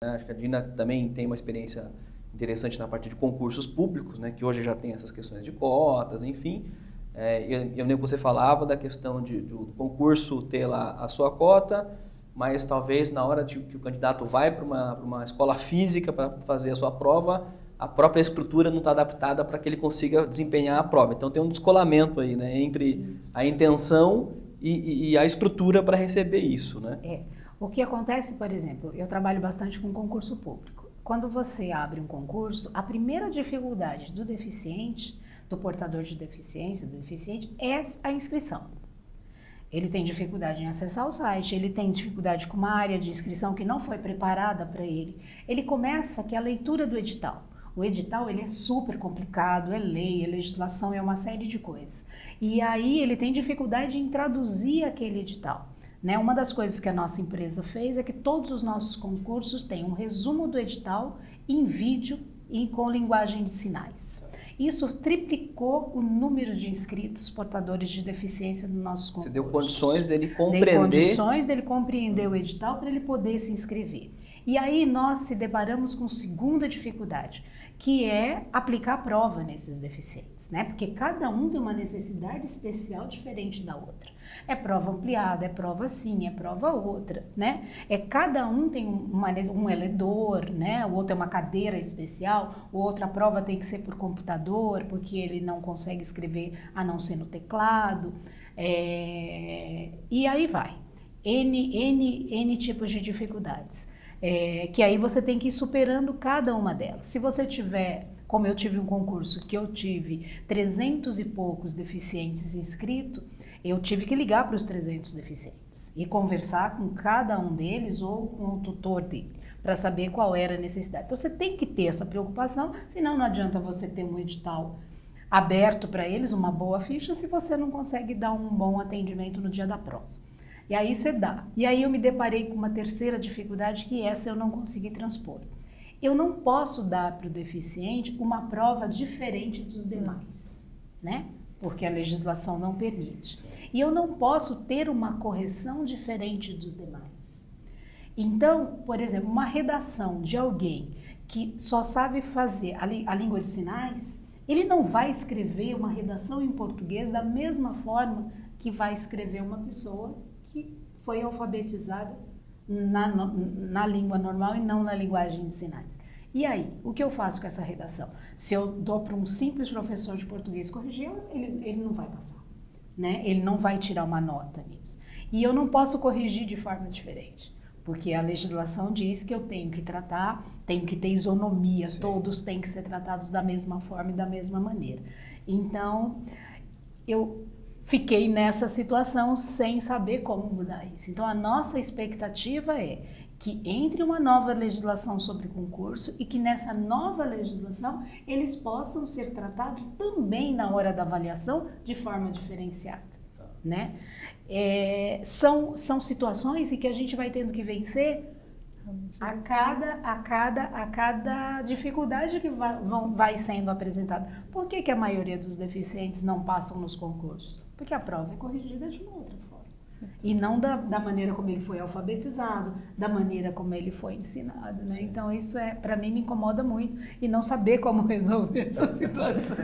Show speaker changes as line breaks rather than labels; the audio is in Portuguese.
Acho que a Dina também tem uma experiência interessante na parte de concursos públicos, né, que hoje já tem essas questões de cotas, enfim. Eu lembro que você falava da questão do concurso ter lá a sua cota, mas talvez na hora que o candidato vai para uma escola física para fazer a sua prova, a própria estrutura não está adaptada para que ele consiga desempenhar a prova. Então tem um descolamento aí, né, entre a intenção e a estrutura para receber isso, né?
O que acontece, por exemplo, eu trabalho bastante com concurso público. Quando você abre um concurso, a primeira dificuldade do deficiente, do portador de deficiência, do deficiente, é a inscrição. Ele tem dificuldade em acessar o site, ele tem dificuldade com uma área de inscrição que não foi preparada para ele. Ele começa que a leitura do edital. O edital ele é super complicado, é lei, é legislação, é uma série de coisas. E aí ele tem dificuldade em traduzir aquele edital. Né? Uma das coisas que a nossa empresa fez é que todos os nossos concursos têm um resumo do edital em vídeo e com linguagem de sinais. Isso triplicou o número de inscritos portadores de deficiência no nosso concurso.
Você deu condições dele compreender.
Deu condições dele compreender o edital para ele poder se inscrever. E aí nós se deparamos com segunda dificuldade, que é aplicar a prova nesses deficientes, né? Porque cada um tem uma necessidade especial diferente da outra. É prova ampliada, é prova assim, é prova outra, né? Cada um tem um eledor, né? O outro é uma cadeira especial, o outro a prova tem que ser por computador, porque ele não consegue escrever a não ser no teclado. E aí vai. N tipos de dificuldades. Que aí você tem que ir superando cada uma delas. Se você tiver, como eu tive um concurso que eu tive 300 e poucos deficientes inscritos, eu tive que ligar para os 300 deficientes e conversar com cada um deles ou com o tutor dele, para saber qual era a necessidade. Então você tem que ter essa preocupação, senão não adianta você ter um edital aberto para eles, uma boa ficha, se você não consegue dar um bom atendimento no dia da prova. E aí você dá. E aí eu me deparei com uma terceira dificuldade, que essa eu não consegui transpor. Eu não posso dar para o deficiente uma prova diferente dos demais, né? Porque a legislação não permite. E eu não posso ter uma correção diferente dos demais. Então, por exemplo, uma redação de alguém que só sabe fazer a língua de sinais, ele não vai escrever uma redação em português da mesma forma que vai escrever uma pessoa que foi alfabetizada na língua normal e não na linguagem de sinais. E aí, o que eu faço com essa redação? Se eu dou para um simples professor de português corrigir, ele não vai passar, né? Ele não vai tirar uma nota nisso. E eu não posso corrigir de forma diferente, porque a legislação diz que eu tenho que tratar, tenho que ter isonomia, sim, todos têm que ser tratados da mesma forma e da mesma maneira. Então, eu fiquei nessa situação sem saber como mudar isso. Então, a nossa expectativa é que entre uma nova legislação sobre concurso e que nessa nova legislação eles possam ser tratados também na hora da avaliação de forma diferenciada, né? São situações em que a gente vai tendo que vencer a cada dificuldade que vai sendo apresentada. Por que a maioria dos deficientes não passam nos concursos? Porque a prova é corrigida de uma outra forma. E não da maneira como ele foi alfabetizado, da maneira como ele foi ensinado, né? Então isso para mim me incomoda muito, e não saber como resolver essa situação.